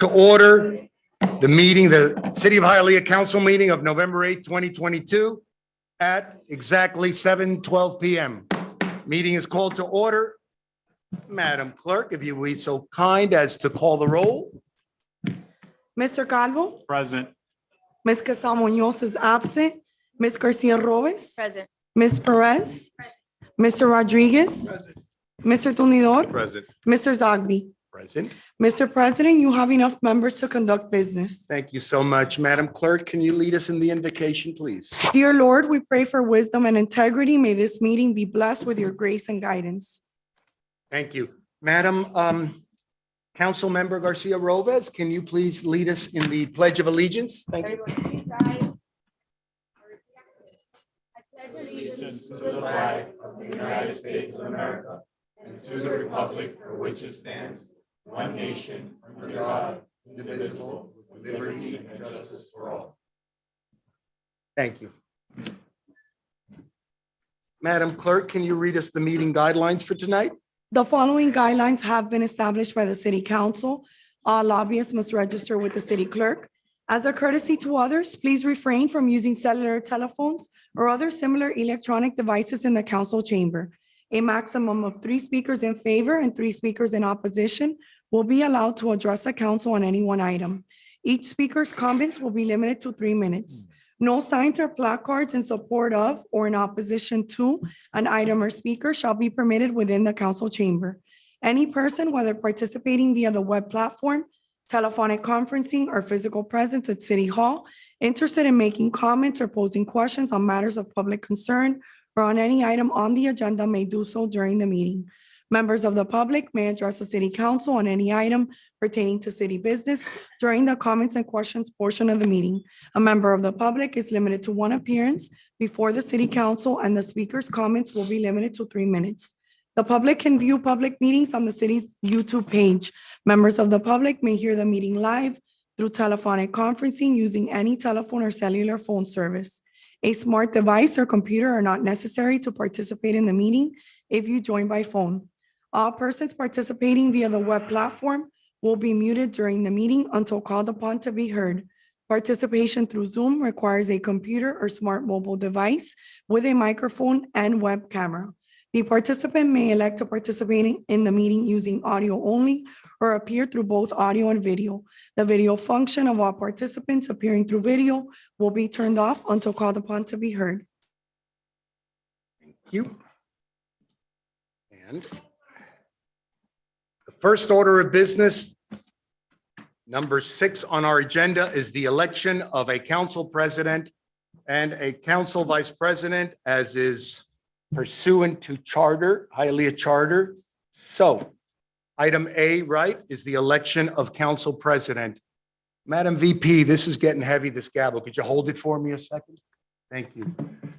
To order the meeting, the City of Hialeah Council meeting of November 8th, 2022 at exactly 7:12 p.m. Meeting is called to order. Madam Clerk, if you would be so kind as to call the roll. Mr. Calvo, Present. Ms. Casal Munoz is absent. Ms. Garcia Robles, Present. Ms. Perez, Mr. Rodriguez, Mr. Tunidor, Present. Mr. Zogby. Present. Mr. President, you have enough members to conduct business. Thank you so much. Madam Clerk, can you lead us in the invocation, please? Dear Lord, we pray for wisdom and integrity. May this meeting be blessed with your grace and guidance. Thank you. Madam Councilmember Garcia Robles, can you please lead us in the Pledge of Allegiance? Thank you. Everyone, please rise. I pledge allegiance to the flag of the United States of America and to the republic for which it stands, one nation, under God, indivisible, with liberty and justice for all. Thank you. Madam Clerk, can you read us the meeting guidelines for tonight? The following guidelines have been established by the City Council. All lobbyists must register with the city clerk. As a courtesy to others, please refrain from using cellular telephones or other similar electronic devices in the council chamber. A maximum of 3 speakers in favor and 3 speakers in opposition will be allowed to address the council on any one item. Each speaker's comments will be limited to 3 minutes. No signs or placards in support of or in opposition to an item or speaker shall be permitted within the council chamber. Any person, whether participating via the web platform, telephonic conferencing, or physical presence at City Hall, interested in making comments or posing questions on matters of public concern or on any item on the agenda may do so during the meeting. Members of the public may address the city council on any item pertaining to city business during the comments and questions portion of the meeting. A member of the public is limited to 1 appearance before the city council, and the speaker's comments will be limited to 3 minutes. The public can view public meetings on the city's YouTube page. Members of the public may hear the meeting live through telephonic conferencing using any telephone or cellular phone service. A smart device or computer are not necessary to participate in the meeting if you join by phone. All persons participating via the web platform will be muted during the meeting until called upon to be heard. Participation through Zoom requires a computer or smart mobile device with a microphone and web camera. The participant may elect to participate in the meeting using audio only or appear through both audio and video. The video function of all participants appearing through video will be turned off until called upon to be heard. Thank you. And the first order of business, number 6 on our agenda, is the election of a council president and a council vice president, as is pursuant to charter, Hialeah Charter. So item A, right, is the election of council president. Madam VP, this is getting heavy, this gavel. Could you hold it for me a second? Thank you.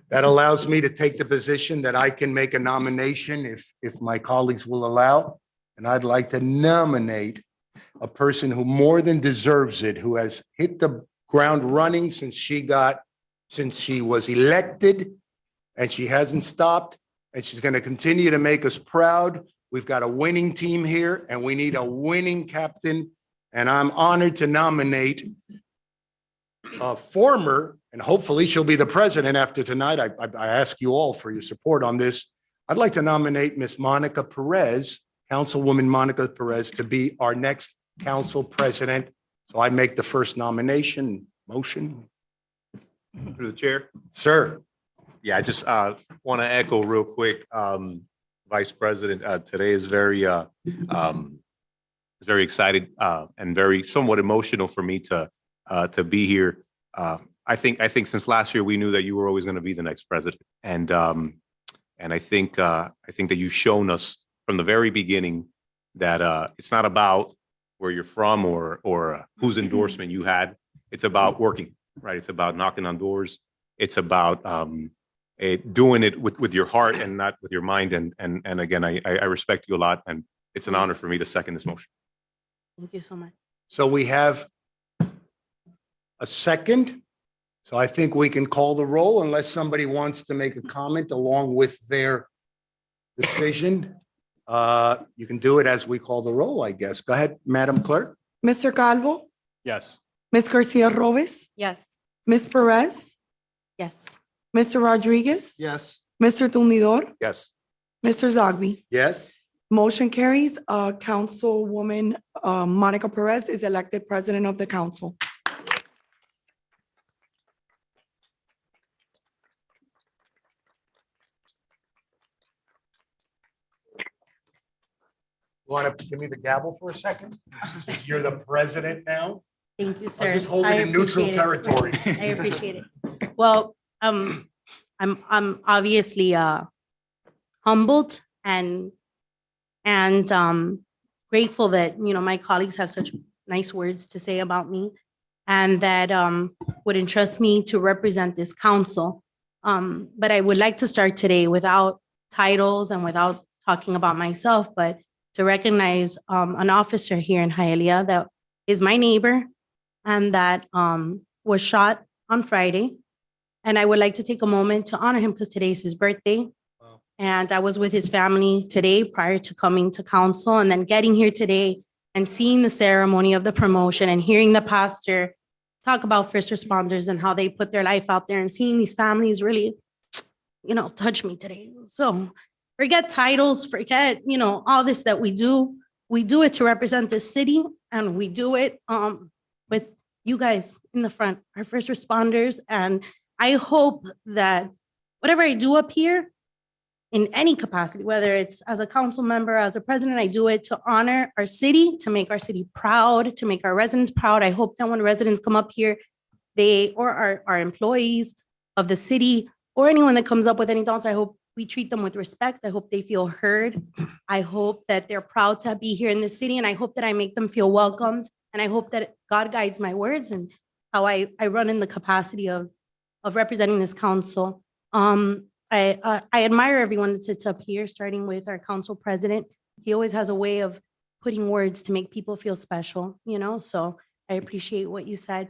That allows me to take the position that I can make a nomination if my colleagues will allow. And I'd like to nominate a person who more than deserves it, who has hit the ground running since she was elected, and she hasn't stopped, and she's going to continue to make us proud. We've got a winning team here, and we need a winning captain. And I'm honored to nominate a former, and hopefully she'll be the president after tonight. I ask you all for your support on this. I'd like to nominate Miss Monica Perez, Councilwoman Monica Perez, to be our next council president. So I make the first nomination motion. Through the chair. Sir. Yeah, I just want to echo real quick, Vice President, today is very excited and very somewhat emotional for me to be here. I think since last year, we knew that you were always going to be the next president. And I think that you've shown us from the very beginning that it's not about where you're from or whose endorsement you had. It's about working, right? It's about knocking on doors. It's about doing it with your heart and not with your mind. And again, I respect you a lot, and it's an honor for me to second this motion. Thank you so much. So we have a second. So I think we can call the roll unless somebody wants to make a comment along with their decision. You can do it as we call the roll, I guess. Go ahead, Madam Clerk. Mr. Calvo, Yes. Ms. Garcia Robes, Yes. Ms. Perez, Yes. Mr. Rodriguez, Yes. Mr. Tumidor, Yes. Mr. Zogby. Yes. Motion carries. Councilwoman Monica Perez is elected president of the council. Want to give me the gavel for a second? Since you're the president now. Thank you, sir. I'll just hold I it in neutral appreciate it. territory. I appreciate it. Well, I'm obviously humbled and grateful that, you know, my colleagues have such nice words to say about me and that would entrust me to represent this council. But I would like to start today without titles and without talking about myself, but to recognize an officer here in Hialeah that is my neighbor and that was shot on Friday. And I would like to take a moment to honor him because today is his birthday. Wow. And I was with his family today prior to coming to council and then getting here today and seeing the ceremony of the promotion and hearing the pastor talk about first responders and how they put their life out there and seeing these families really, you know, touch me today. So forget titles, forget, you know, all this that we do. We do it to represent this city and we do it with you guys in the front, our first responders. And I hope that whatever I do up here in any capacity, whether it's as a council member, as a president, I do it to honor our city, to make our city proud, to make our residents proud. I hope that when residents come up here, they, or our employees of the city, or anyone that comes up with any thoughts, I hope we treat them with respect. I hope they feel heard. I hope that they're proud to be here in the city, and I hope that I make them feel welcomed. And I hope that God guides my words and how I run in the capacity of representing this council. I admire everyone that sits up here, starting with our council president. He always has a way of putting words to make people feel special, you know, so I appreciate what you said.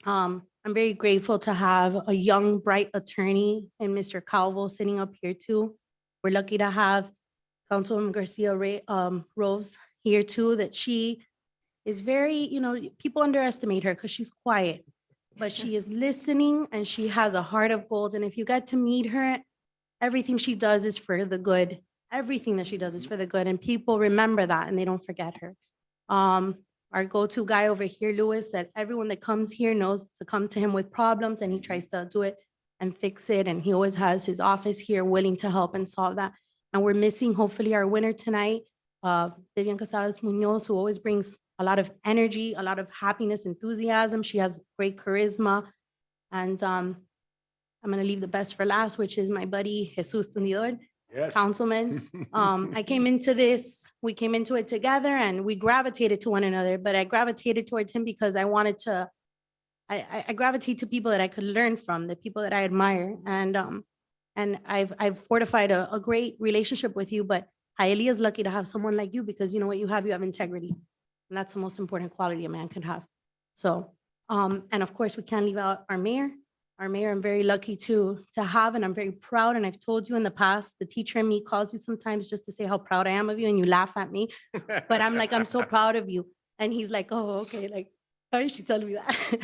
I'm very grateful to have a young, bright attorney and Mr. Calvo sitting up here too. We're lucky to have Councilwoman Garcia Rose here too, that she is very, you know, people underestimate her because she's quiet, but she is listening and she has a heart of gold. And if you get to meet her, everything she does is for the good. Everything that she does is for the good. And people remember that and they don't forget her. Our go-to guy over here, Louis, that everyone that comes here knows to come to him with problems and he tries to do it and fix it. And he always has his office here willing to help and solve that. And we're missing hopefully our winner tonight, Vivian Casares Munoz, who always brings a lot of energy, a lot of happiness, enthusiasm. She has great charisma. And I'm gonna leave the best for last, which is my buddy, Jesus Tundidor. Yes. Councilman. I came into this, we came into it together and we gravitated to one another, but I gravitated towards him because I wanted to, I gravitate to people that I could learn from, the people that I admire. And I've fortified a great relationship with you, but Hialeah is lucky to have someone like you because you know what you have integrity. And that's the most important quality a man can have. So, and of course, we can't leave out our mayor. Our mayor, I'm very lucky to have, and I'm very proud. And I've told you in the past, the teacher in me calls you sometimes just to say how proud I am of you, and you laugh at me. But I'm like, I'm so proud of you. And he's like, oh, okay, like, why is she telling me that?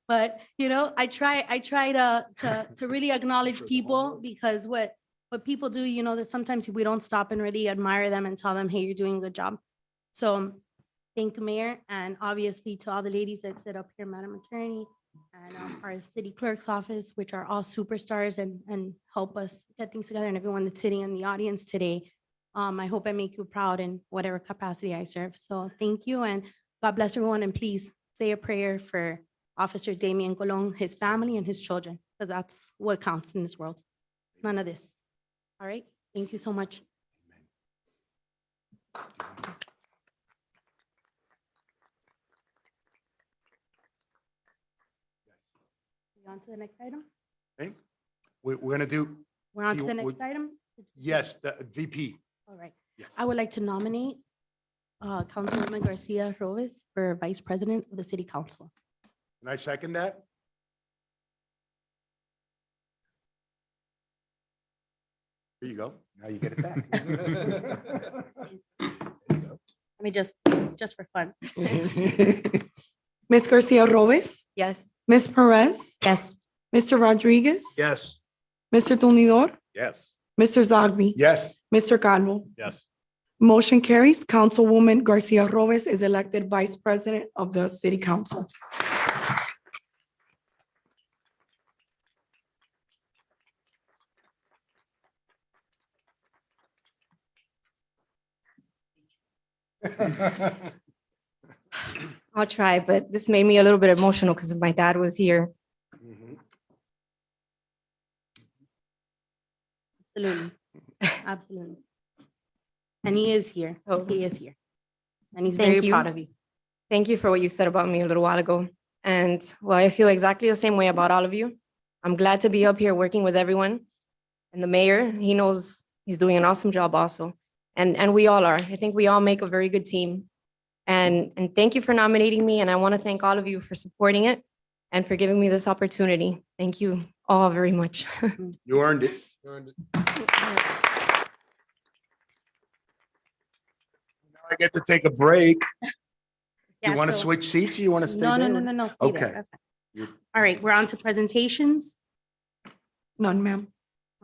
But you know, I try to really acknowledge people because what people do, you know, that sometimes we don't stop and really admire them and tell them, hey, you're doing a good job. So thank you, Mayor, and obviously to all the ladies that sit up here, Madam Attorney, and our city clerk's office, which are all superstars and help us get things together, and everyone that's sitting in the audience today. I hope I make you proud in whatever capacity I serve. So thank you, and God bless everyone, and please say a prayer for Officer Damian Colon, his family, and his children, because that's what counts in this world. None of this. All right, thank you so much. On to the next item? Okay. We're going to do, We're on to You- the next would- item? yes, the VP. All right. Yes. I would like to nominate Councilwoman Garcia Robes for Vice President of the City Council. Can I second that? There you go. Now you get it back. There you go. I mean, just for fun. Ms. Garcia Robes, Yes. Ms. Perez, Yes. Mr. Rodriguez. Yes. Mr. Tumnidor, Yes. Mr. Zogby, Yes. Mr. Calvo. Yes. Motion carries. Councilwoman Garcia Robes is elected Vice President of the City Council. I'll try, but this made me a little bit emotional because my dad was here. Absolutely. Absolutely. And he is here. Oh. He is here. And he's Thank very you. proud of you. Thank you for what you said about me a little while ago. And well, I feel exactly the same way about all of you. I'm glad to be up here working with everyone. And the mayor, he knows he's doing an awesome job also. And we all are. I think we all make a very good team. And thank you for nominating me. And I want to thank all of you for supporting it and for giving me this opportunity. Thank you all very much. You earned it. Now I get to take a break. Yeah, You want to so- switch seats or you want to stay No, there? no. Stay there. Okay. That's fine. You- All right, we're on to presentations. None, ma'am.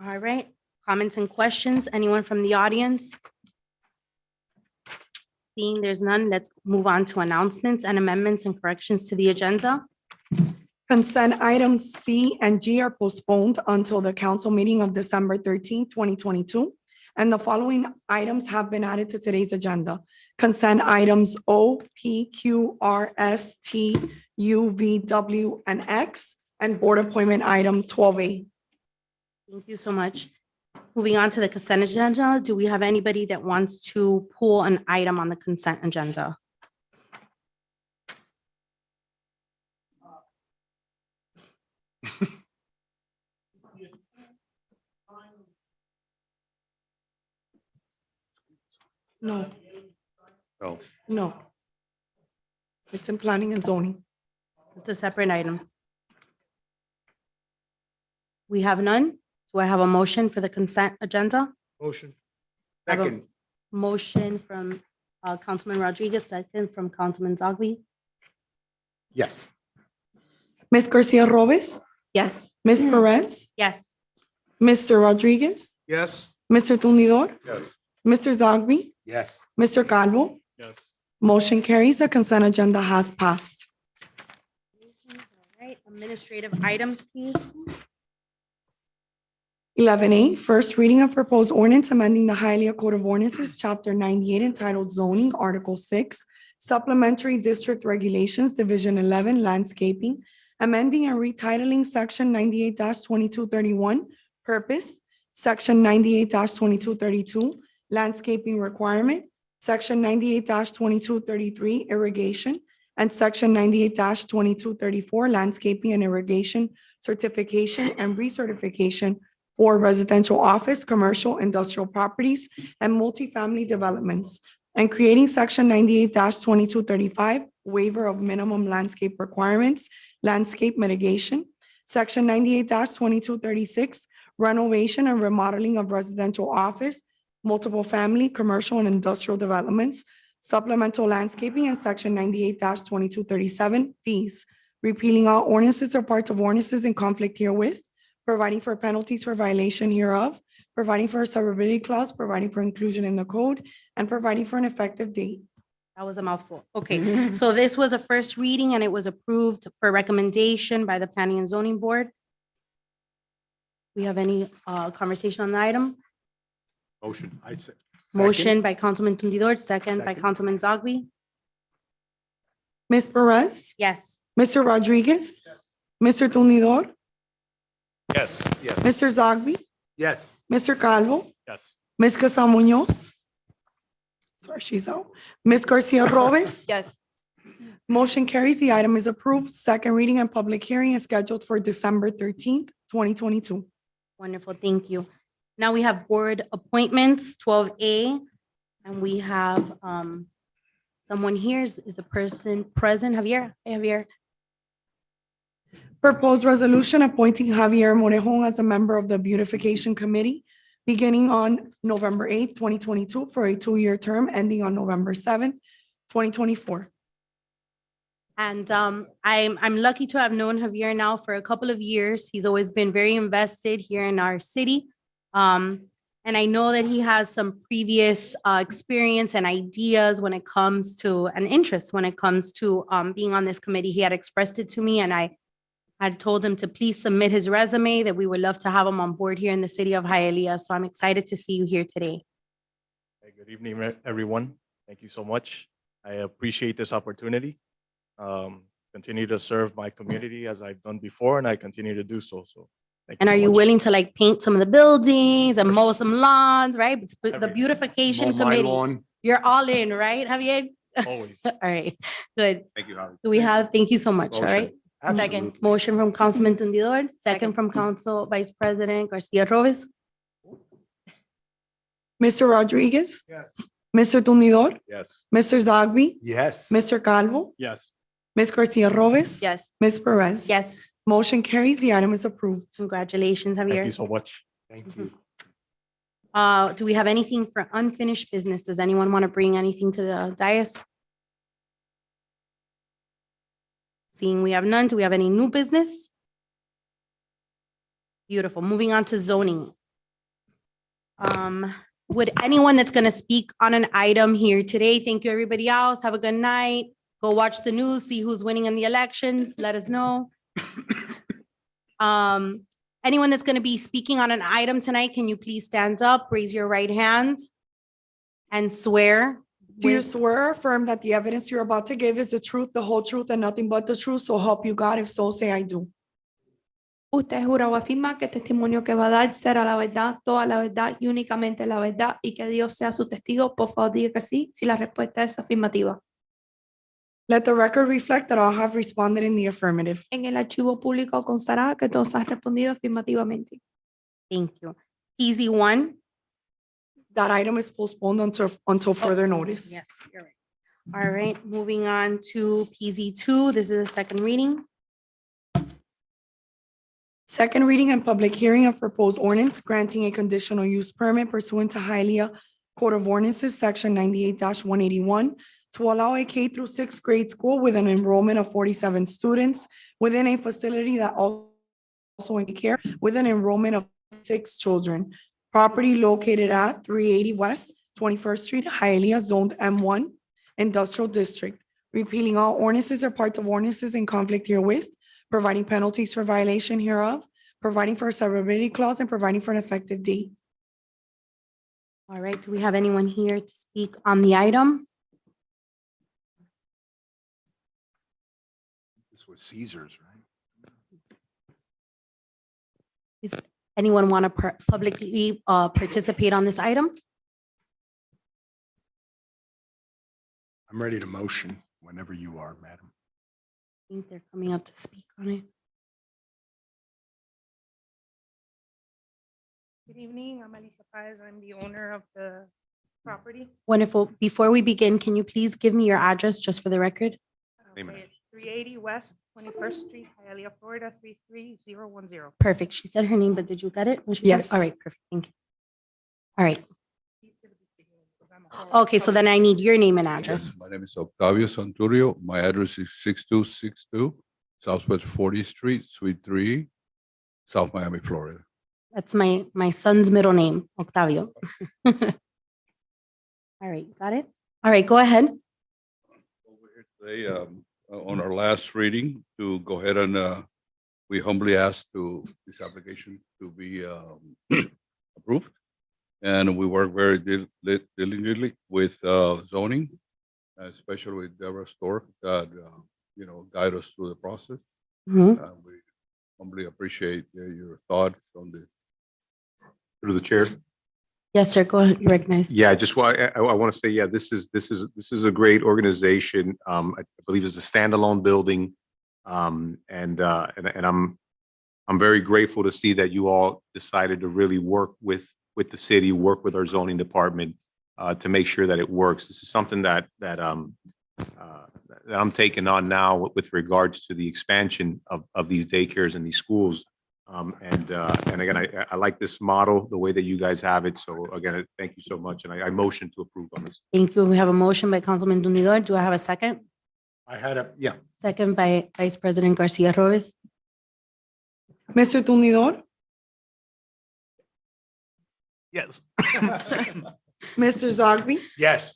All right, comments and questions. Anyone from the audience? Seeing there's none, let's move on to announcements and amendments and corrections to the agenda. Consent items C and G are postponed until the council meeting of December 13th, 2022. And the following items have been added to today's agenda. Consent items O, P, Q, R, S, T, U, V, W, and X, and board appointment item 12A. Thank you so much. Moving on to the consent agenda, do we have anybody that wants to pull an item on the consent agenda? No, No. no. It's in planning and zoning. It's a separate item. We have none. Do I have a motion for the consent agenda? Motion. Have a- Second. Motion from Councilman Rodriguez, second from Councilman Zogby. Yes. Ms. Garcia Robes, Yes. Ms. Perez, Yes. Mr. Rodriguez, Yes. Mr. Tumnidor, Yes. Mr. Zogby, Yes. Mr. Calvo. Yes. Motion carries. The consent agenda has passed. All right, administrative items, please. 11A, first reading of proposed ordinance amending the Hialeah Code of Ordinances, Chapter 98 entitled Zoning, Article 6, Supplementary District Regulations, Division 11, Landscaping, amending and retitling Section 98-2231, Purpose, Section 98-2232, Landscaping Requirement, Section 98-2233, Irrigation, and Section 98-2234, Landscaping and Irrigation Certification and Recertification for residential office, commercial, industrial properties, and multifamily developments, and creating Section 98-2235, waiver of minimum landscape requirements, landscape mitigation, Section 98-2236, renovation and remodeling of residential office, multiple family, commercial, and industrial developments, supplemental landscaping, and Section 98-2237, fees, repealing all ordinances or parts of ordinances in conflict herewith, providing for penalties for violation hereof, providing for a severability clause, providing for inclusion in the code, and providing for an effective date. That was a mouthful. Okay, so this was a first reading and it was approved for recommendation by the Planning and Zoning Board. We have any conversation on the item? Motion. I said. Motion by Councilman Tumnidor, second by Second. Councilman Zogby. Ms. Perez, Yes. Mr. Rodriguez, Mr. Tumnidor, Yes. Yes. Mr. Zogby, Yes. Mr. Calvo, Yes. Ms. Casa Munoz. Sorry, she's out. Ms. Garcia Robes. Yes. Motion carries. The item is approved. Second reading and public hearing is scheduled for December 13th, 2022. Wonderful, thank you. Now we have board appointments, 12A, and we have someone here. Is the person present? Javier? Hey, Javier. Proposed resolution appointing Javier Morejon as a member of the Beautification Committee beginning on November 8th, 2022, for a 2-year term ending on November 7th, 2024. And I'm lucky to have known Javier now for a couple of years. He's always been very invested here in our city. And I know that he has some previous experience and ideas when it comes to an interest when it comes to being on this committee. He had expressed it to me, and I had told him to please submit his resume, that we would love to have him on board here in the city of Hialeah. So I'm excited to see you here today. Hey, good evening, everyone. Thank you so much. I appreciate this opportunity. Continue to serve my community as I've done before, and I continue to do so. So, thank And so are you much. willing to like paint some of the buildings and mow some lawns, right? It's the Everything. beautification Mow my committee. lawn. You're all in, right, Javier? Always. All right, good. Thank you, Javi. So we have, thank you so much, all right? Absolutely. Motion from Councilman Tundidor, second Second. from Council Vice President Garcia Robles. Mr. Rodriguez, Yes. Mr. Tumidor, Yes. Mr. Zogby, Yes. Mr. Calvo, Yes. Ms. Garcia Robles. Yes. Ms. Perez. Yes, Motion carries. The item is approved. congratulations, Thank you Javier. so much. Thank you. Do we have anything for unfinished business? Does anyone want to bring anything to the dais? Seeing we have none, do we have any new business? Beautiful. Moving on to zoning. Would anyone that's going to speak on an item here today? Thank you, everybody else. Have a good night. Go watch the news, see who's winning in the elections. Let us know. Anyone that's going to be speaking on an item tonight, can you please stand up, raise your right hand, and swear? Do you with- swear or affirm that the evidence you're about to give is the truth, the whole truth, and nothing but the truth? So help you God. If so, say I do. Usted jura o afirma que el testimonio que va a dar será la verdad, toda la verdad y únicamente la verdad, y que Dios sea su testigo. Por favor, diga que sí, si la respuesta es afirmativa. Let the record reflect that all have responded in the affirmative. En el archivo público constará que todos han respondido afirmativamente. Thank you. Easy one. That item is postponed until further notice. Yes, you're right. All right, moving on to PZ2. This is a second reading. Second reading and public hearing of proposed ordinance granting a conditional use permit pursuant to Hialeah Code of Ordinances, Section 98-181, to allow a K through 6th grade school with an enrollment of 47 students within a facility that also in care with an enrollment of 6 children. Property located at 380 West 21st Street, Hialeah, zoned M1, Industrial District, repealing all ordinances or parts of ordinances in conflict herewith, providing penalties for violation hereof, providing for a severability clause, and providing for an effective date. All right, do we have anyone here to speak on the item? This was Caesar's, right? Does anyone want to publicly participate on this item? I'm ready to motion whenever you are, madam. I think they're coming up to speak on it. Good evening, I'm Elisa Paez. I'm the owner of the property. Wonderful. Before we begin, can you please give me your address just for the record? Name and Okay, it's 380 West 21st Street, Hialeah, Florida, 33010. Perfect. She said her name, but did you get it? when she said it? Yes. All right, perfect. Thank you. All right. Okay, so then I need your name and address. Yes, my name is Octavio Santurio. My address is 6262 Southwest 40th Street, Suite 3, South Miami, Florida. That's my son's middle name, Octavio. All right, got it? All right, go ahead. Over here today, on our last reading, to go ahead and we humbly ask this application to be approved. And we work very diligently with zoning, especially with Deborah Stork, that guide us through the process. Mhm. We humbly appreciate your thoughts on this. Through the chair. Yes, sir, go ahead. You recognize. Yeah, I want to say, yeah, this is a great organization. I believe it's a standalone building. And I'm very grateful to see that you all decided to really work with the city, work with our zoning department to make sure that it works. This is something that I'm taking on now with regards to the expansion of these daycares and these schools. And again, I like this model, the way that you guys have it. So again, thank you so much. And I motion to approve on this. Thank you. We have a motion by Councilman Dundidor. Do I have a second? Yeah. Second by Vice President Garcia Robles. Mr. Tumidor, Yes. Mr. Zogby, Yes.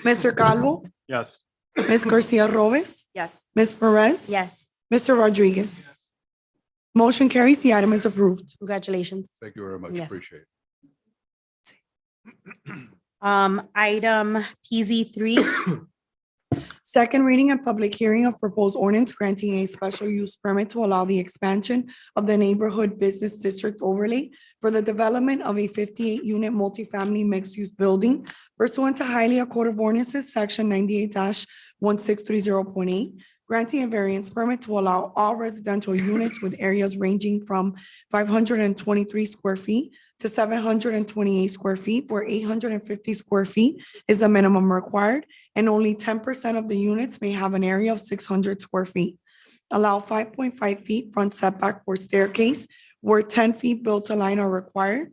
Mr. Calvo, Yes. Ms. Garcia Robles, Yes. Ms. Perez. Yes. Mr. Rodriguez. Motion carries. The item is approved. Congratulations. Thank you very much. Yes. Appreciate it. Item PZ3, Second reading and public hearing of proposed ordinance granting a special use permit to allow the expansion of the neighborhood business district overlay for the development of a 58-unit multifamily mixed-use building pursuant to Hialeah Code of Ordinances, Section 98-1630.8, granting a variance permit to allow all residential units with areas ranging from 523 square feet to 728 square feet, where 850 square feet is the minimum required, and only 10% of the units may have an area of 600 square feet. Allow 5.5 feet front setback for staircase, where 10 feet built to line are required.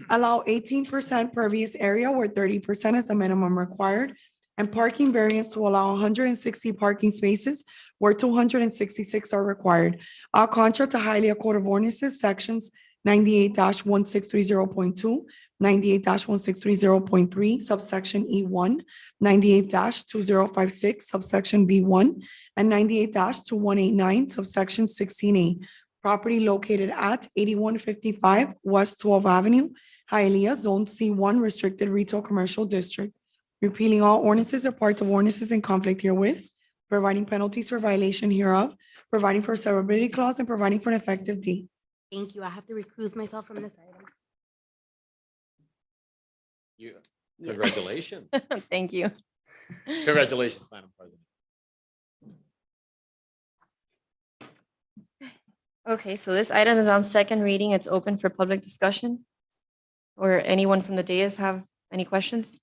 Allow 18% pervious area, where 30% is the minimum required, and parking variance to allow 160 parking spaces, where 266 are required. All contrary to Hialeah Code of Ordinances, Sections 98-1630.2, 98-1630.3, subsection E1, 98-2056, subsection B1, and 98-2189, subsection 16A. Property located at 8155 West 12th Avenue, Hialeah, Zone C1, Restricted Retail Commercial District. Repealing all ordinances or parts of ordinances in conflict herewith, providing penalties for violation hereof, providing for a severability clause, and providing for an effective date. thank you. I have to recuse myself from this item. Congratulations. Thank you. Congratulations, Madam President. Okay, so this item is on second reading. It's open for public discussion. Or anyone from the dais have any questions?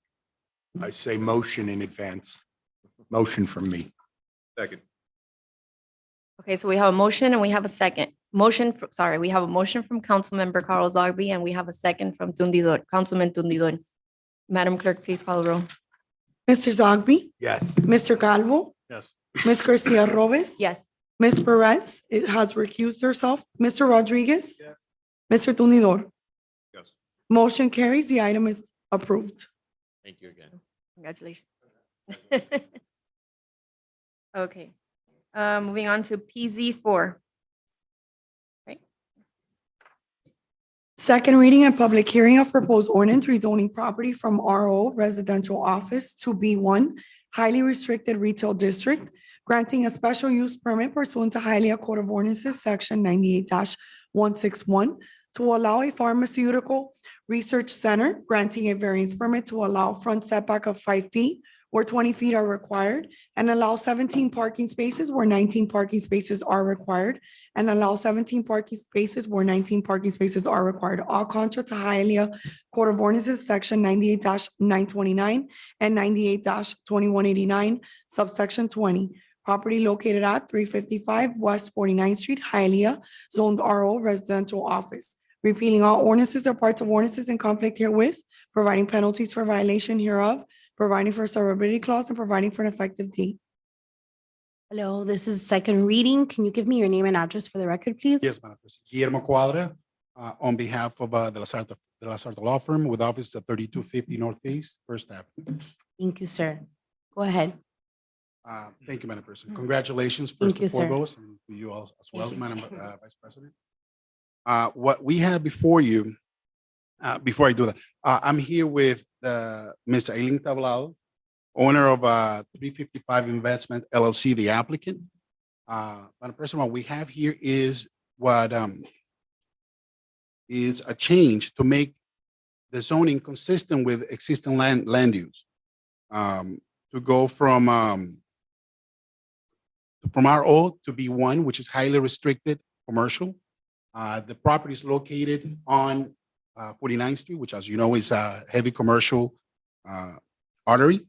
I say motion in advance. Motion from me. Second. Okay, so we have a motion and we have a second. We have a motion from Councilmember Carl Zogby and we have a second from Councilman Dundidor. Madam Clerk, please call the roll. Mr. Zogby, Yes. Mr. Calvo, Yes. Ms. Garcia Robles. Yes. Ms. Perez has recused herself. Mr. Rodriguez. Yes. Mr. Tumidor. Yes. Motion carries. The item is approved. Thank you again. Congratulations. Okay, moving on to PZ4. Second reading and public hearing of proposed ordinance rezoning property from RO Residential Office to B1 Highly Restricted Retail District, granting a special use permit pursuant to Hialeah Code of Ordinances, Section 98-161, to allow a pharmaceutical research center, granting a variance permit to allow front setback of 5 feet where 20 feet are required, and allow 17 parking spaces where 19 parking spaces are required, and allow 17 parking spaces where 19 parking spaces are required, all contrary to Hialeah Code of Ordinances, Section 98-929 and 98-2189, subsection 20. Property located at 355 West 49th Street, Hialeah, zoned RO Residential Office. Repealing all ordinances or parts of ordinances in conflict herewith, providing penalties for violation hereof, providing for a severability clause, and providing for an effective date. Hello, this is second reading. Can you give me your name and address for the record, please? Yes, Madam President. Guillermo Cuadra, on behalf of the La Sarta Law Firm with office at 3250 Northeast First Avenue. Thank you, sir. Go ahead. Thank you, Madam President. Congratulations Thank first you, and sir. foremost, and to you all as well, you. Madam Vice President. What we have before you, before I do that, I'm here with Ms. Aileen Tablado, owner of 355 Investment LLC, the applicant. Madam President, what we have here is what is a change to make the zoning consistent with existing land use. To go from RO to B1, which is highly restricted commercial. The property is located on 49th Street, which, as you know, is a heavy commercial artery.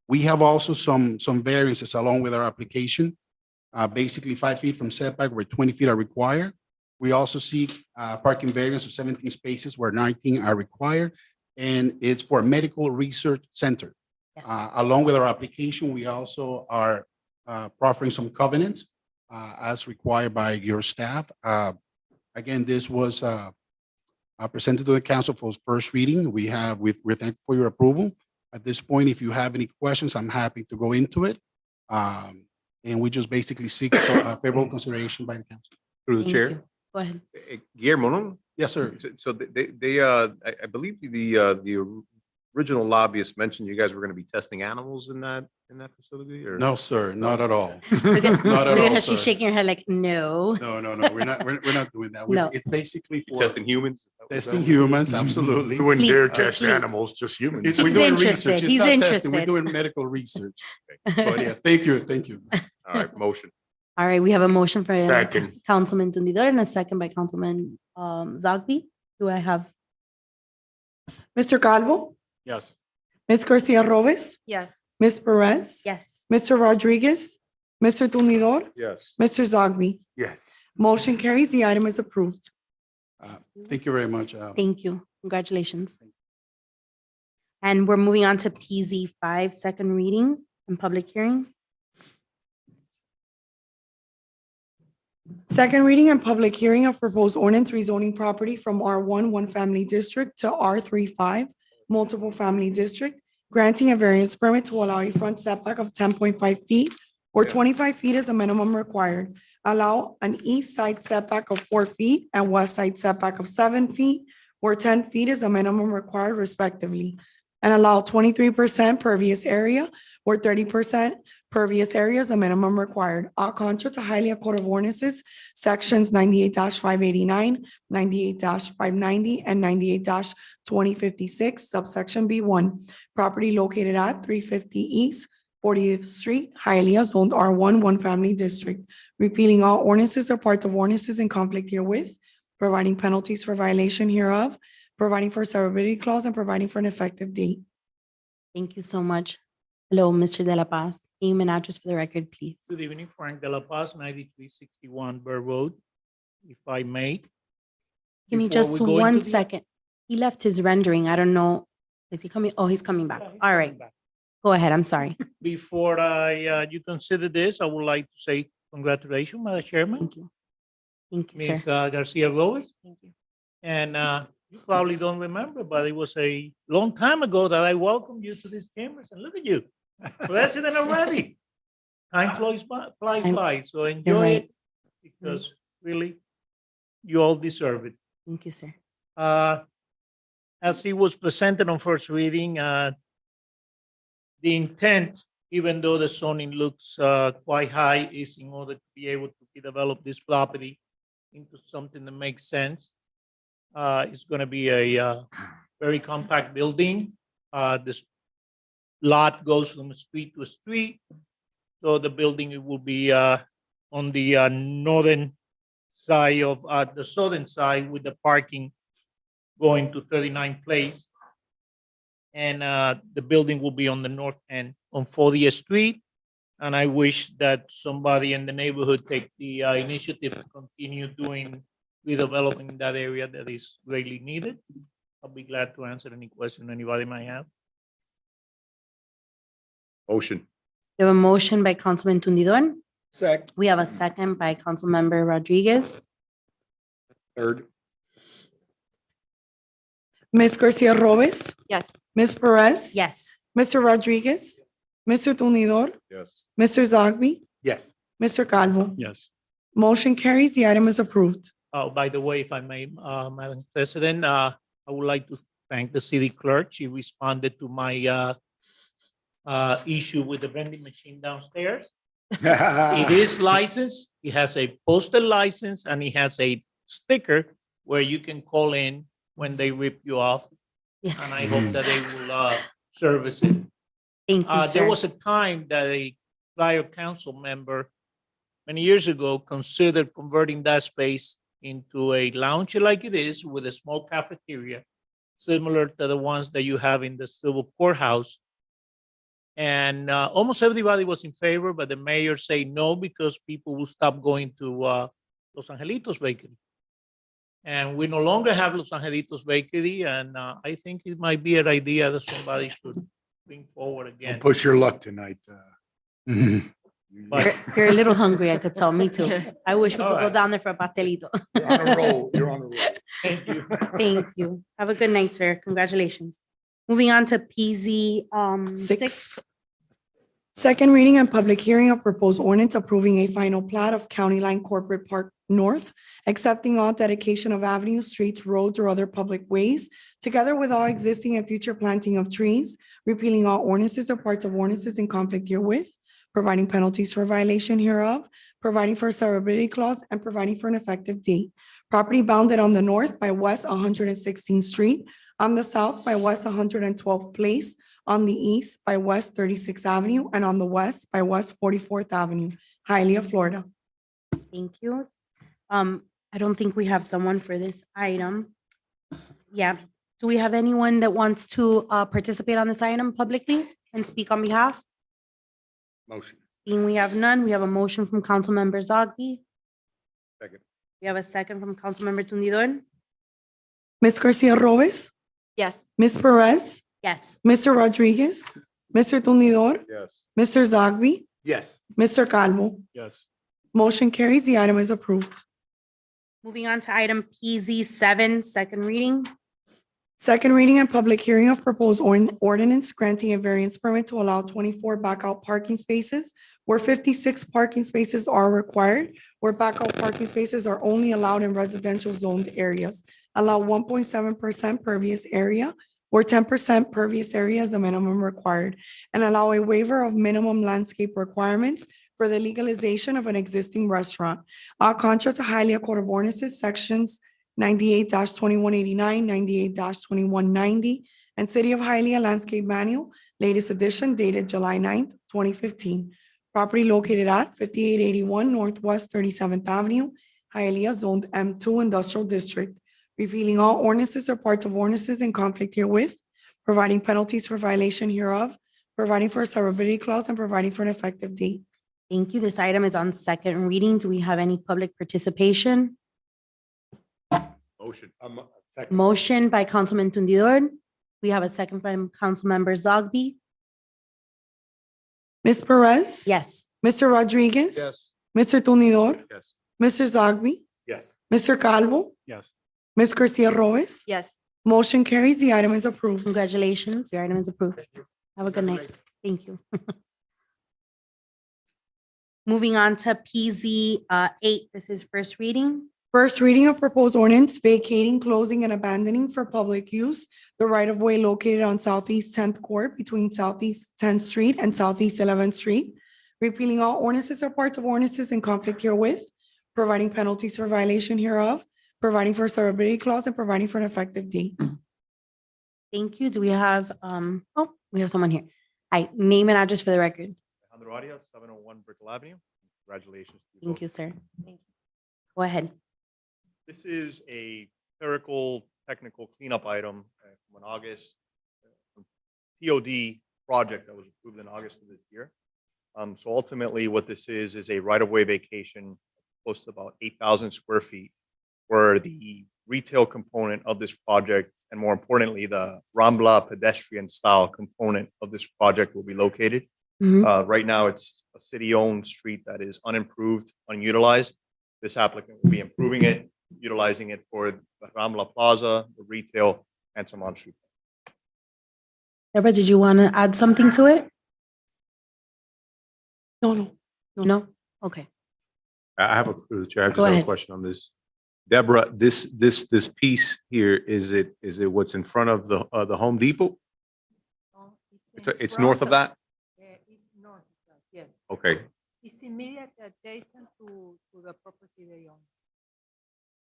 We have also some variances along with our application. basically 5 feet from setback where 20 feet are required. We also seek parking variance of 17 spaces where 19 are required, and it's for a medical research center. Yes. Along with our application, we also are proffering some covenants as required by your staff. Again, this was presented to the council for first reading. We're thankful for your approval. At this point, if you have any questions, I'm happy to go into it. And we just basically seek favorable consideration by the council. Through the Thank chair. you. Go ahead. Guillermo, no? Yes, sir. So I believe the original lobbyist mentioned you guys were going to be testing animals in that facility, or? No, sir, not at all. Look at Not at all, her. She's sir. shaking her head like, no. No, we're not doing that. No. It's basically for Testing humans? testing humans, absolutely. You wouldn't Sleep. dare Oh, test sleep. animals, just humans. We're He's doing interested. research. It's He's not testing. We're interested. doing medical research. But yes, thank you. All right, motion. All right, we have a motion for Second. Councilman Tundidor and a second by Councilman Zogby. Do I have? Mr. Calvo, Yes. Ms. Garcia Robes, Yes. Ms. Perez, Yes. Mr. Rodriguez, Mr. Tumidor, Yes. Mr. Zogby. Yes. Motion carries. The item is approved. Thank you very much. Thank you. Congratulations. And we're moving on to PZ 5, second reading and public hearing. Second reading and public hearing of proposed ordinance rezoning property from R1 one family district to R35 multiple family district, granting a variance permit to allow a front setback of 10.5 feet or 25 feet as a minimum required. Allow an east side setback of 4 feet and west side setback of 7 feet or 10 feet as a minimum required respectively. And allow 23% pervious area or 30% pervious area as a minimum required. All contra to Hialeah Code of Ordinances, sections 98-589, 98-590, and 98-2056, subsection B1. Property located at 350 East 40th Street, Hialeah, zoned R1, one family district. Repealing all ordinances or parts of ordinances in conflict herewith, providing penalties for violation hereof, providing for severability clause, and providing for an effective date. Thank you so much. Hello, Mr. De La Paz. Name and address for the record, please. Good evening, Frank De La Paz, 9361 Burr Road. If I may. Give me before just we go into one the- second. He left his rendering. I don't know. Is he coming? Oh, he's coming back. Yeah, he's All coming right. back. Go ahead. I'm sorry. Before you consider this, I would like to say congratulations, Madam Chairman, Thank you. Thank you, Ms. sir. Garcia Lopez. Thank you. And you probably don't remember, but it was a long time ago that I welcomed you to these chambers, and look at you, president already. Time flies, so enjoy right. it because really, you all deserve it. Thank you, sir. As it was presented on first reading, the intent, even though the zoning looks quite high, is in order to be able to develop this property into something that makes sense. It's going to be a very compact building. This lot goes from street to street. So the building it will be on the northern side of the southern side with the parking going to 39 Place. And the building will be on the north end on 40th Street. And I wish that somebody in the neighborhood take the initiative to continue doing redeveloping that area that is greatly needed. I'll be glad to answer any question anybody might have. Motion. We have a motion by Councilman Tundidor. Second. We have a second by Councilmember Rodriguez. Third. Ms. Garcia Robes, Yes. Ms. Perez. Yes. Mr. Rodriguez, Mr. Tumidor, Yes. Mr. Zogby, Yes. Mr. Calvo. Yes. Motion carries. The item is approved. Oh, by the way, if I may, Madam President, I would like to thank the city clerk. She responded to my issue with the vending machine downstairs. It is licensed, it has a postal license, and it has a sticker where you can call in when they rip you off. Yeah. And I hope that they will service it. Thank you, There sir. was a time that a prior council member many years ago considered converting that space into a lounge like it is with a small cafeteria, similar to the ones that you have in the civil courthouse. And almost everybody was in favor, but the mayor say no because people will stop going to Los Angelitos Bakery. And we no longer have Los Angelitos Bakery, and I think it might be an idea that somebody should bring forward again. Push your luck tonight. But You're a little hungry, I could tell. Me too. I wish we All could go right. down there for a pastelito. You're on a roll. You're on a roll. thank you. Thank you. Have a good night, sir. Congratulations. Moving on to PZ Six. Second reading and public hearing of proposed ordinance approving a final plat of County Line Corporate Park North, accepting all dedication of avenues, streets, roads, or other public ways, together with all existing and future planting of trees, repealing all ordinances or parts of ordinances in conflict herewith, providing penalties for violation hereof, providing for a severability clause, and providing for an effective date. Property bounded on the north by West 116th Street, on the south by West 112th Place, on the east by West 36th Avenue, and on the west by West 44th Avenue, Hialeah, Florida. Thank you. I don't think we have someone for this item. Yeah. Do we have anyone that wants to participate on this item publicly and speak on behalf? Motion. Seeing we have none, we have a motion from Councilmember Zogby. Second. We have a second from Councilmember Tundidor. Ms. Garcia Robes, Yes. Ms. Perez, Yes. Mr. Rodriguez, Mr. Tumidor, Yes. Mr. Zogby, Yes. Mr. Calvo. Yes. Motion carries. The item is approved. Moving on to item PZ7, second reading. Second reading and public hearing of proposed ordinance granting a variance permit to allow 24 backup parking spaces where 56 parking spaces are required, where backup parking spaces are only allowed in residential zoned areas. Allow 1.7% pervious area, where 10% pervious area is the minimum required, and allow a waiver of minimum landscape requirements for the legalization of an existing restaurant. Contrary to Hialeah Code of Ordinances, sections 98-2189, 98-2190, and City of Hialeah Landscape Manual, latest edition dated July 9th, 2015. Property located at 5881 Northwest 37th Avenue, Hialeah zoned M2 Industrial District, repealing all ordinances or parts of ordinances in conflict herewith, providing penalties for violation hereof, providing for a severability clause, and providing for an effective date. Thank you. This item is on second reading. Do we have any public participation? Motion. Second. Motion by Councilman Tundidor. We have a second from Councilmember Zogby. Ms. Perez? Yes. Mr. Rodriguez? Yes. Mr. Tumidor? Yes. Mr. Zogby? Yes. Mr. Calvo? Yes. Ms. Garcia Robes? Yes. Motion carries. The item is approved. Congratulations. Your item is approved. Have a good night. Thank you. Moving on to PZ 8. This is first reading. First reading of proposed ordinance vacating, closing, and abandoning for public use the right-of-way located on Southeast 10th Court between Southeast 10th Street and Southeast 11th Street, repealing all ordinances or parts of ordinances in conflict herewith, providing penalties for violation hereof, providing for a severability clause, and providing for an effective date. Thank you. Do we have, we have someone here. Hi, name and address for the record. Alejandro Arias, 701 Brickell Avenue. Congratulations. to Thank both. you, sir. Go ahead. This is a clerical technical cleanup item from an August TOD project that was approved in August of this year. So ultimately, what this is a right-of-way vacation close to about 8,000 square feet, where the retail component of this project, and more importantly, the Rambla pedestrian style component of this project will be located. Right now, it's a city-owned street that is unimproved, unutilized. This applicant will be improving it, utilizing it for the Rambla Plaza, the retail, and some on-street. Deborah, did you want to add something to it? No. No? Okay. I have through the chair, I just Go have a ahead. question on this. Deborah, this piece here, is it what's in front of the Home Depot? It's north of that? It's north of that, yes. Okay, It's immediate adjacent to the property they own.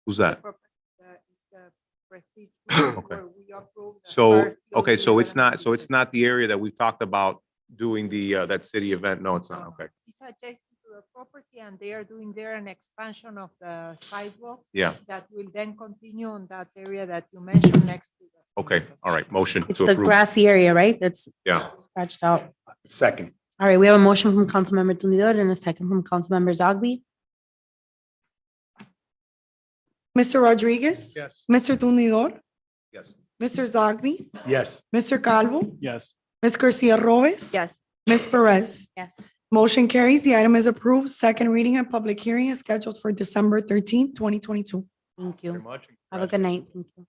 who's The that? property, it's the Prestige Okay. where we approved the So, first okay, so it's not, development. it's not the area that we've talked about doing that city event? No, it's not, okay. It's adjacent to the property and they are doing there an expansion of the sidewalk Yeah, that will then continue on that area that you mentioned next to the. okay, all right, motion It's to the approve. grassy area, right? That's Yeah. scratched out. Second. All right, we have a motion from Councilmember Tundidor and a second from Councilmember Zogby. Mr. Rodriguez? Yes. Mr. Tundidor? Yes. Mr. Zogby? Yes. Mr. Calvo? Yes. Ms. Garcia Robles? Yes. Ms. Perez? Yes. Motion carries. The item is approved. Second reading and public hearing is scheduled for December 13th, 2022. Thank Very you. much. Have a good night. Thank you.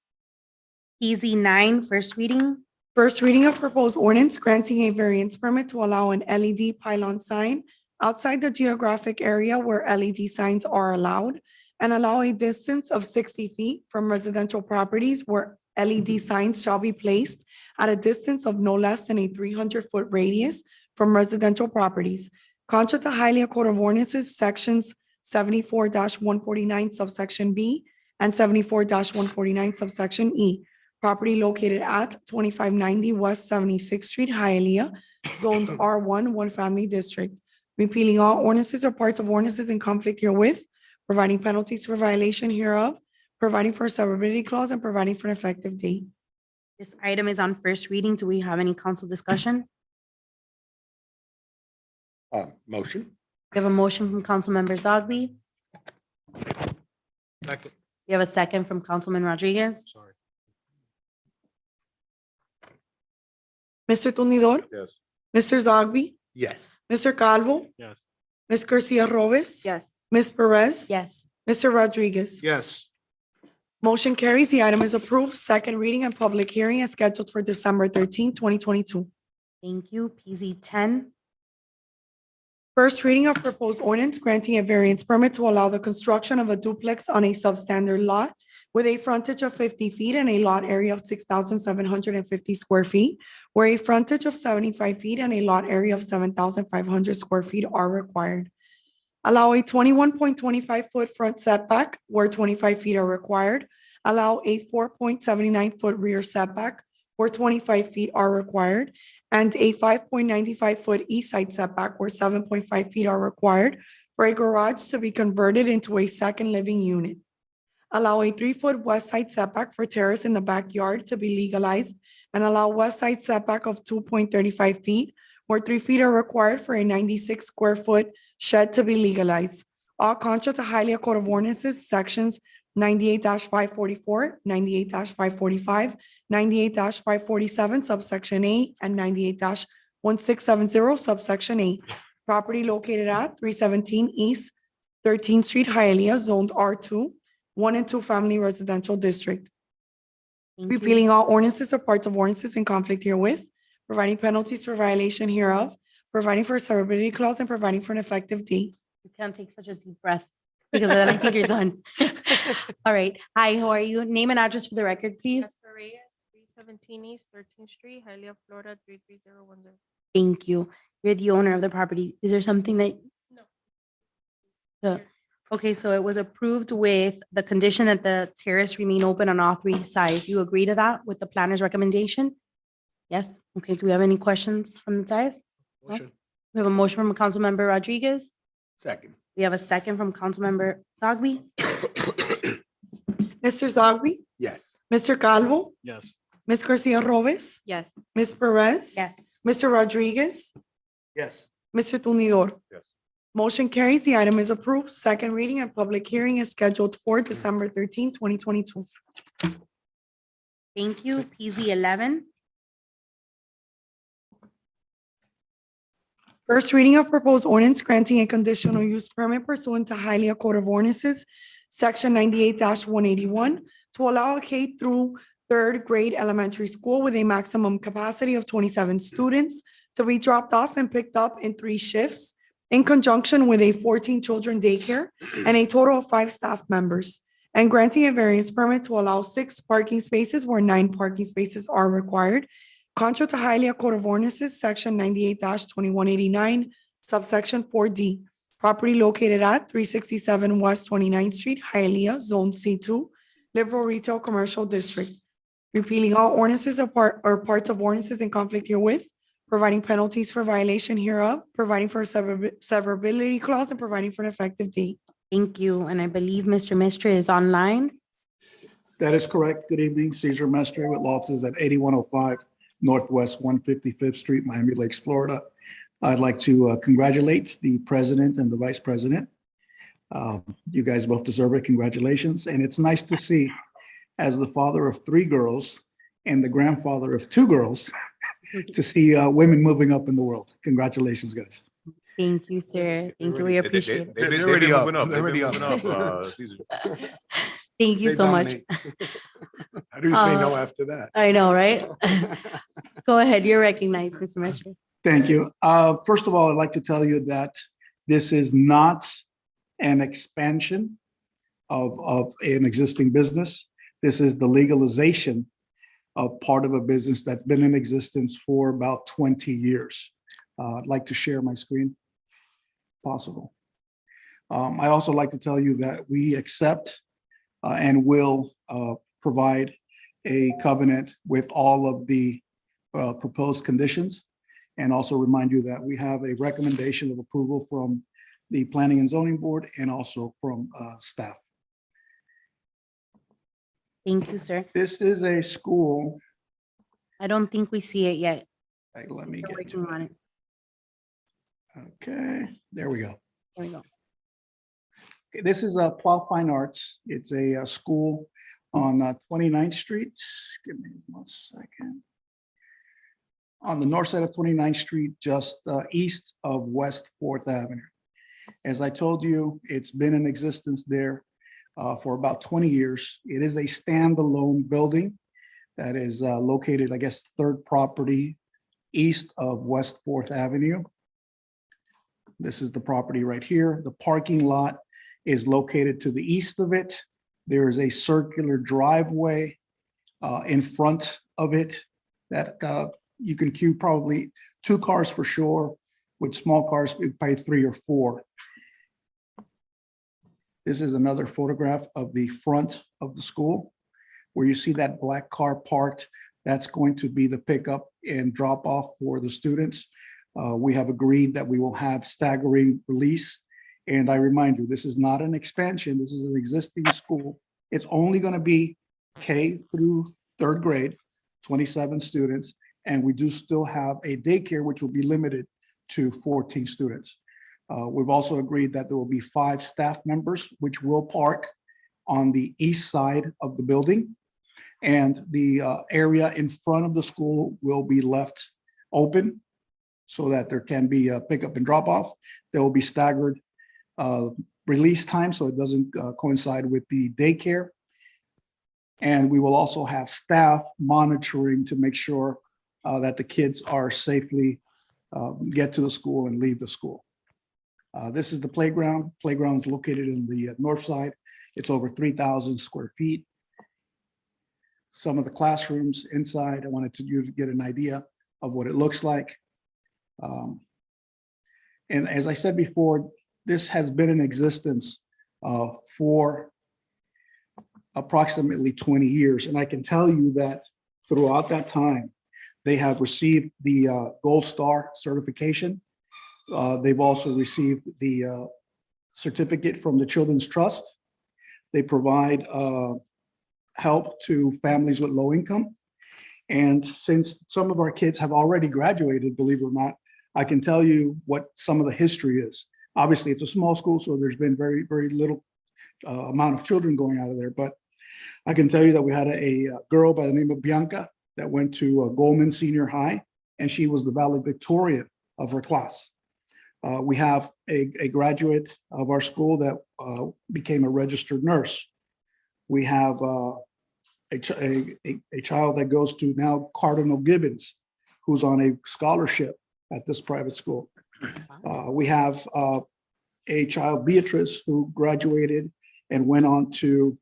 PZ 9, first reading. First reading of proposed ordinance granting a variance permit to allow an LED pylon sign outside the geographic area where LED signs are allowed and allow a distance of 60 feet from residential properties where LED signs shall be placed at a distance of no less than a 300-foot radius from residential properties. Contra to Hialeah Code of Ordinances, sections 74-149 subsection B and 74-149 subsection E. Property located at 2590 West 76th Street, Hialeah, zoned R1, one family district. Repealing all ordinances or parts of ordinances in conflict herewith, providing penalties for violation hereof, providing for a severability clause, and providing for an effective date. This item is on first reading. Do we have any council discussion? Motion. We have a motion from Councilmember Zogby. Second. We have a second from Councilman Rodriguez. Sorry. Mr. Tundidor? Yes. Mr. Zogby? Yes. Mr. Calvo? Yes. Ms. Garcia Robles? Yes. Ms. Perez? Yes. Mr. Rodriguez? Yes. Motion carries. The item is approved. Second reading and public hearing is scheduled for December 13th, 2022. Thank you. PZ 10. First reading of proposed ordinance granting a variance permit to allow the construction of a duplex on a substandard lot with a frontage of 50 feet and a lot area of 6,750 square feet, where a frontage of 75 feet and a lot area of 7,500 square feet are required. Allow a 21.25-foot front setback where 25 feet are required. Allow a 4.79-foot rear setback where 25 feet are required, and a 5.95-foot east side setback where 7.5 feet are required for a garage to be converted into a second living unit. Allow a 3-foot west side setback for terrace in the backyard to be legalized, and allow west side setback of 2.35 feet where 3 feet are required for a 96-square-foot shed to be legalized. All contra to Hialeah Code of Ordinances, sections 98-544, 98-545, 98-547, subsection A, and 98-1670, subsection A. Property located at 317 East 13th Street, Hialeah, zoned R2, 1 and 2 family residential district. Thank you. Repealing all ordinances or parts of ordinances in conflict herewith, providing penalties for violation hereof, providing for a severability clause, and providing for an effective date. You can't take such a deep breath because then I think you're done. All right. Hi, how are you? Name and address for the record, please. Esther Reyes, 317 East 13th Street, Hialeah, Florida, 33010. Thank you. You're the owner of the property. Is there something that? No. Okay, so it was approved with the condition that the terrace remain open on all 3 sides. You agree to that with the planner's recommendation? Yes. Okay, do we have any questions from the dais? No? Motion. We have a motion from Councilmember Rodriguez. Second. We have a second from Councilmember Zogby. Mr. Zogby? Yes. Mr. Calvo? Yes. Ms. Garcia Robles? Yes. Ms. Perez? Yes. Mr. Rodriguez? Yes. Mr. Tundidor? Yes. Motion carries. The item is approved. Second reading and public hearing is scheduled for December 13th, 2022. Thank you. PZ 11. First reading of proposed ordinance granting a conditional use permit pursuant to Hialeah Code of Ordinances, section 98-181, to allow a K through 3rd grade elementary school with a maximum capacity of 27 students to be dropped off and picked up in 3 shifts in conjunction with a 14 children daycare and a total of 5 staff members, and granting a variance permit to allow 6 parking spaces where 9 parking spaces are required, contra to Hialeah Code of Ordinances, section 98-2189, subsection 4D. Property located at 367 West 29th Street, Hialeah, Zone C2, Liberal Retail Commercial District. Repealing all ordinances or parts of ordinances in conflict herewith, providing penalties for violation hereof, providing for a severability clause, and providing for an effective date. Thank you. And I believe Mr. Mistra is online. That is correct. Good evening, Cesar Mestre with law offices at 8105 Northwest 155th Street, Miami Lakes, Florida. I'd like to congratulate the president and the vice president. You guys both deserve it. Congratulations. And it's nice to see, as the father of 3 girls and the grandfather of 2 girls, to see women moving up in the world. Congratulations, guys. Thank you, sir. Thank you. We appreciate it. They've They're already been up. moving up. They're They've been already moving up. up, Caesar. Thank you They so much. dominate. How do you say no Uh, after that? I know, right? Go ahead. You're recognized, Mr. Messer. Thank you. First of all, I'd like to tell you that this is not an expansion of an existing business. This is the legalization of part of a business that's been in existence for about 20 years. I'd like to share my screen, possible. I'd also like to tell you that we accept and will provide a covenant with all of the proposed conditions, and also remind you that we have a recommendation of approval from the Planning and Zoning Board and also from staff. Thank you, sir. This is a school. I don't think we see it yet. Let me We're get to working on it. Okay, there we go. There we go. Okay, this is Plough Fine Arts. It's a school on 29th Street. Give me 1 second. On the north side of 29th Street, just east of West 4th Avenue. As I told you, it's been in existence there for about 20 years. It is a standalone building that is located, I guess, 3rd property east of West 4th Avenue. This is the property right here. The parking lot is located to the east of it. There is a circular driveway in front of it that you can queue probably 2 cars for sure, with small cars, probably 3 or 4. This is another photograph of the front of the school, where you see that black car parked. That's going to be the pickup and drop off for the students. We have agreed that we will have staggering release. And I remind you, this is not an expansion. This is an existing school. It's only going to be K through 3rd grade, 27 students. And we do still have a daycare, which will be limited to 14 students. We've also agreed that there will be 5 staff members, which will park on the east side of the building. And the area in front of the school will be left open so that there can be a pickup and drop off. There will be staggered release time, so it doesn't coincide with the daycare. And we will also have staff monitoring to make sure that the kids are safely get to the school and leave the school. This is the playground. Playground is located in the north side. It's over 3,000 square feet. Some of the classrooms inside, I wanted you to get an idea of what it looks like. And as I said before, this has been in existence for approximately 20 years. And I can tell you that throughout that time, they have received the Gold Star certification. They've also received the certificate from the Children's Trust. They provide help to families with low income. And since some of our kids have already graduated, believe it or not, I can tell you what some of the history is. Obviously, it's a small school, so there's been very, very little amount of children going out of there. But I can tell you that we had a girl by the name of Bianca that went to Goldman Senior High, and she was the valedictorian of her class. We have a graduate of our school that became a registered nurse. We have a child that goes to now Cardinal Gibbons, who's on a scholarship at this private school. We have a child, Beatrice, who graduated and went on to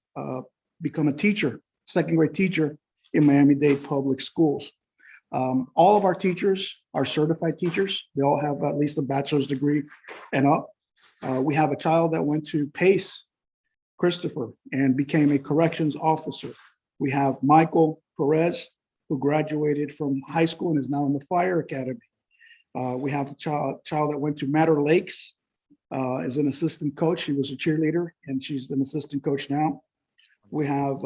become a teacher, 2nd grade teacher in Miami-Dade Public Schools. All of our teachers are certified teachers. They all have at least a bachelor's degree and up. We have a child that went to Pace, Christopher, and became a corrections officer. We have Michael Perez, who graduated from high school and is now in the fire academy. We have a child that went to Matter Lakes as an assistant coach. She was a cheerleader and she's an assistant coach now. We have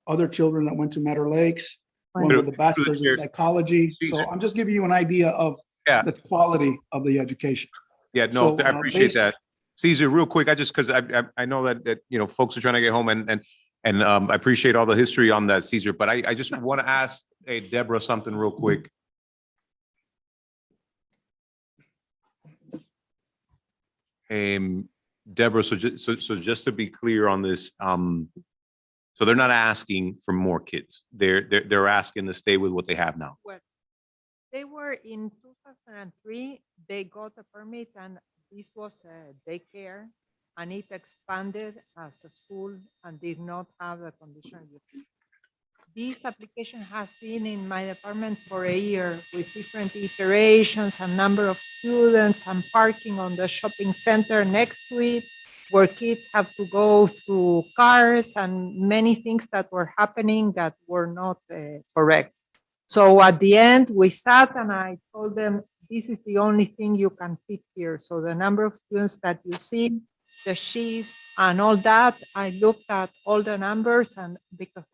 other children that went to Matter Lakes. one with a bachelor's in Caesar- psychology. So Caesar. I'm just giving you an idea of Yeah. the quality of the education. Yeah, no, So, I appreciate based- that. Caesar, real quick, I just, because I know that, you know, folks are trying to get home and I appreciate all the history on that, Caesar, but I just want to ask, hey, Deborah, something real quick. Deborah, so just to be clear on this, so they're not asking for more kids. They're asking to stay with what they have now. Well, they were in 2003, they got a permit and this was a daycare and it expanded as a school and did not have the condition. This application has been in my department for a year with different iterations and number of students and parking on the shopping center next to it, where kids have to go through cars and many things that were happening that were not correct. So at the end, we sat and I told them, this is the only thing you can fit here. So the number of students that you see, the shifts and all that, I looked at all the numbers and because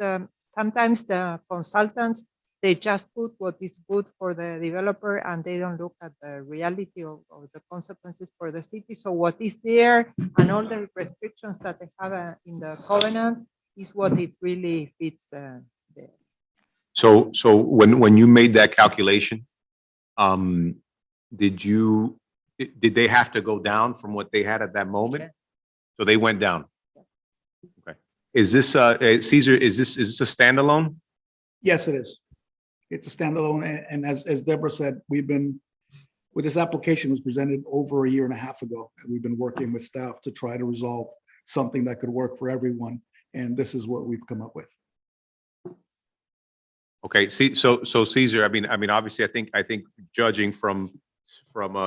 sometimes the consultants, they just put what is good for the developer and they don't look at the reality of the consequences for the city. So what is there and all the restrictions that they have in the covenant is what it really fits there. So when you made that calculation, did they have to go down from what they had at that moment? Yes. So they went down. Okay. Is this Caesar, is this a standalone? Yes, it is. It's a standalone. And as Deborah said, we've been, with this application was presented over a year and a half ago. And we've been working with staff to try to resolve something that could work for everyone. And this is what we've come up with. Okay, so Caesar, I mean, obviously, I think judging from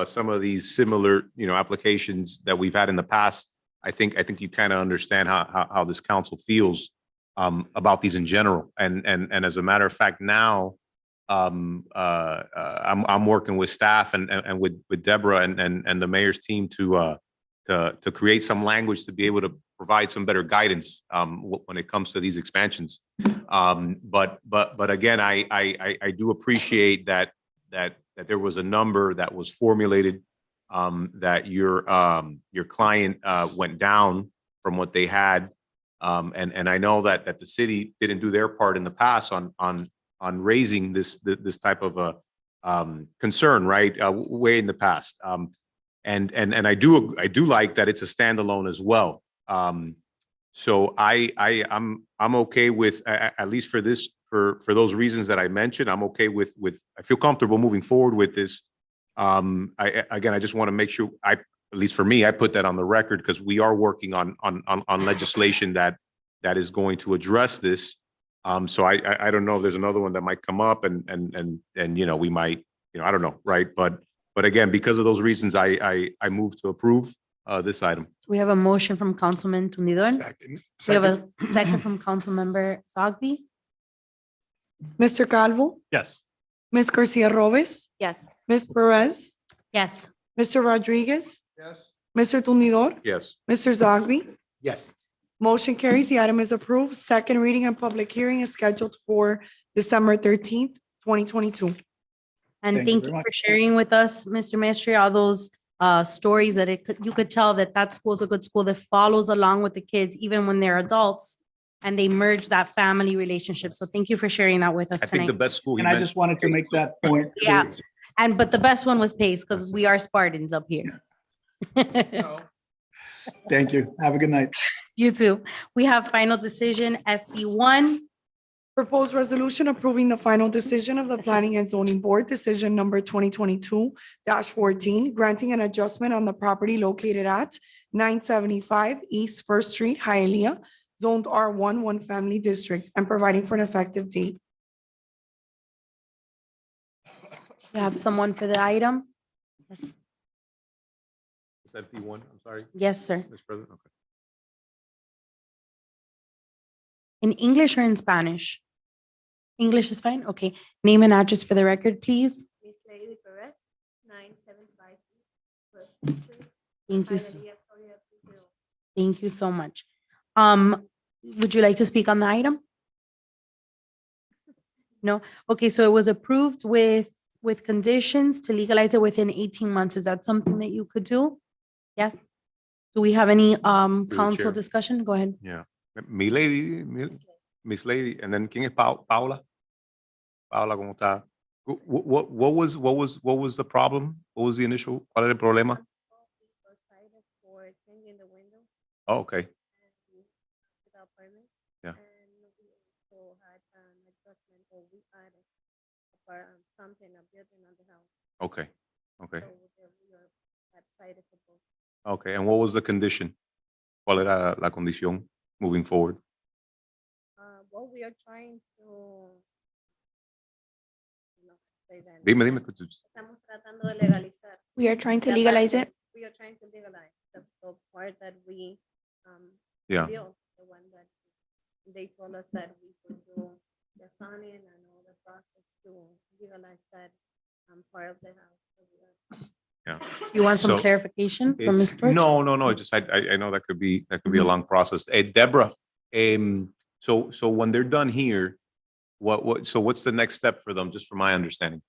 some of these similar, you know, applications that we've had in the past, I think you kind of understand how this council feels about these in general. And as a matter of fact, now I'm working with staff and with Deborah and the mayor's team to create some language to be able to provide some better guidance when it comes to these expansions. But again, I do appreciate that there was a number that was formulated that your client went down from what they had. And I know that the city didn't do their part in the past on raising this type of a concern, right? Way in the past. And I do like that it's a standalone as well. So I'm okay with, at least for this, for those reasons that I mentioned, I'm okay with, I feel comfortable moving forward with this. I just want to make sure at least for me, I put that on the record because we are working on legislation that is going to address this. So I don't know if there's another one that might come up and you know, we might, you know, I don't know, right? But again, because of those reasons, I move to approve this item. So we have a motion from Councilman Tundidor. Second. We have a second from Councilmember Zogby. Mr. Calvo, Yes. Ms. Garcia Robes, Yes. Ms. Perez, Yes. Mr. Rodriguez, Yes. Mr. Tundidor, Yes. Mr. Zogby. Yes. Motion carries. The item is approved. Second reading and public hearing is scheduled for December 13th, 2022. And Thank you thank you very much. for sharing with us, Mr. Mestre, all those stories that you could tell that school's a good school that follows along with the kids, even when they're adults, and they merge that family relationship. So thank you for sharing that with us I think the tonight. best school. he And I mentioned- just wanted to make that point. to- Yeah. But the best one was Pace because we are Spartans up here. Thank you. Have a good night. You too. We have final decision FD1. Proposed resolution approving the final decision of the Planning and Zoning Board, decision number 2022-14, granting an adjustment on the property located at 975 East First Street, Hialeah, zoned R1, one family district, and providing for an effective date. You have someone for the item? Is that P1? I'm sorry, Yes, sir. Mr. President. Okay. In English or in Spanish? English is fine? Okay. Name and address for the record, please. Miss Lady Perez, 975 West Street. Thank you. Hialeah, Florida, 30. Thank you so much. Would you like to speak on the item? No? Okay, so it was approved with conditions to legalize it within 18 months. Is that something that you could do? Yes? Do we have any council Chair. discussion? Go ahead. Yeah. Mi lady, Miss Lady, and then ¿quién es Paula? Paula, ¿cómo está? What was the problem? What was the initial, cuál era el problema? For changing the window Oh, okay. without permit. Yeah. And we also had an adjustment, or we added something, a building on the house. Okay. Okay. So we are excited for both. Okay. And what was the condition? ¿Cuál era la condición moving forward? Well, we are trying to. No, say that. Dime. Estamos tratando de legalizar. We are trying to La legalize parte- it. We are trying to legalize the part that we, Yeah. built, the one that they told us that we could do the zoning and all the process to legalize that, part of the house. So we are- Yeah. You want some So, clarification from It's- Ms. Fritz? No, just I know that could be a long process. Deborah, so when they're done here, what's the next step for them, just from my understanding?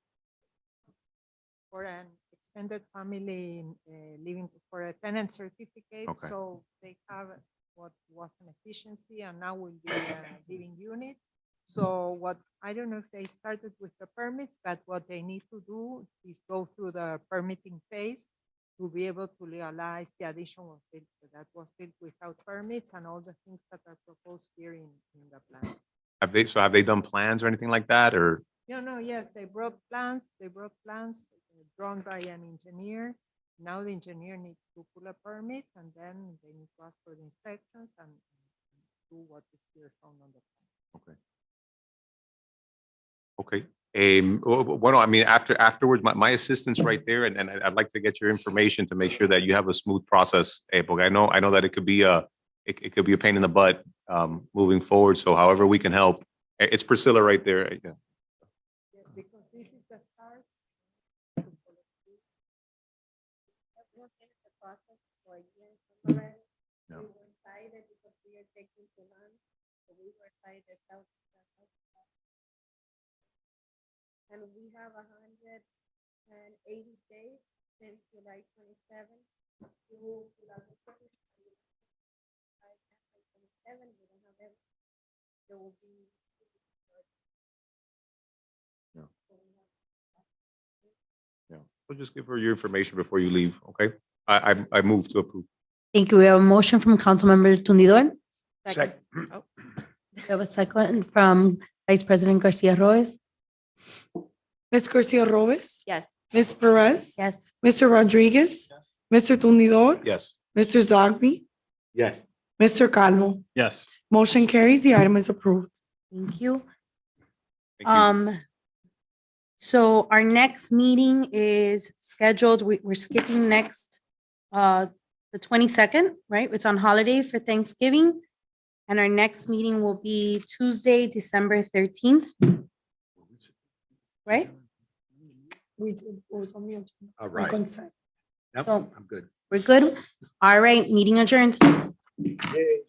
For an extended family living, for a tenant certificate. Okay. So they have what was an efficiency and now will be a living unit. So what, I don't know if they started with the permits, but what they need to do is go through the permitting phase to be able to legalize the addition was built, that was built without permits and all the things that are proposed here in the plans. Have they done plans or anything like that, or? No, yes, they brought plans drawn by an engineer. Now the engineer needs to pull a permit and then they need to ask for the inspections and do what is here shown on the plan. Okay. Well, I mean, afterwards, my assistant's right there, and I'd like to get your information to make sure that you have a smooth process. Porque I know that it could be it could be a pain in the butt moving forward. So however we can help, it's Priscilla right there. Yeah. Because this is the start. Working the process for years already. Yeah. We were excited because we are taking to learn. So we were excited. And we have 180 days since July 27 to July 27. We don't have it. There will be. Yeah. So just give her your information before you leave, okay? I move to approve. Thank you. We have a motion from Councilmember Tundidor. Second. We have a second from Vice President Garcia Roes. Ms. Garcia Robles, Yes. Ms. Perez. Yes. Mr. Rodriguez, Mr. Tundidor, Yes. Mr. Zogby, Yes. Mr. Calvo. Yes. Motion carries. The item is approved. Thank you. Thank you. So our next meeting is scheduled, we're skipping next, the 22nd, right? It's on holiday for Thanksgiving. And our next meeting will be Tuesday, December 13th. Right? We did, it was on the agenda. All right. Consent. Yep, So- I'm good. We're good? All right, meeting adjourned. Yay.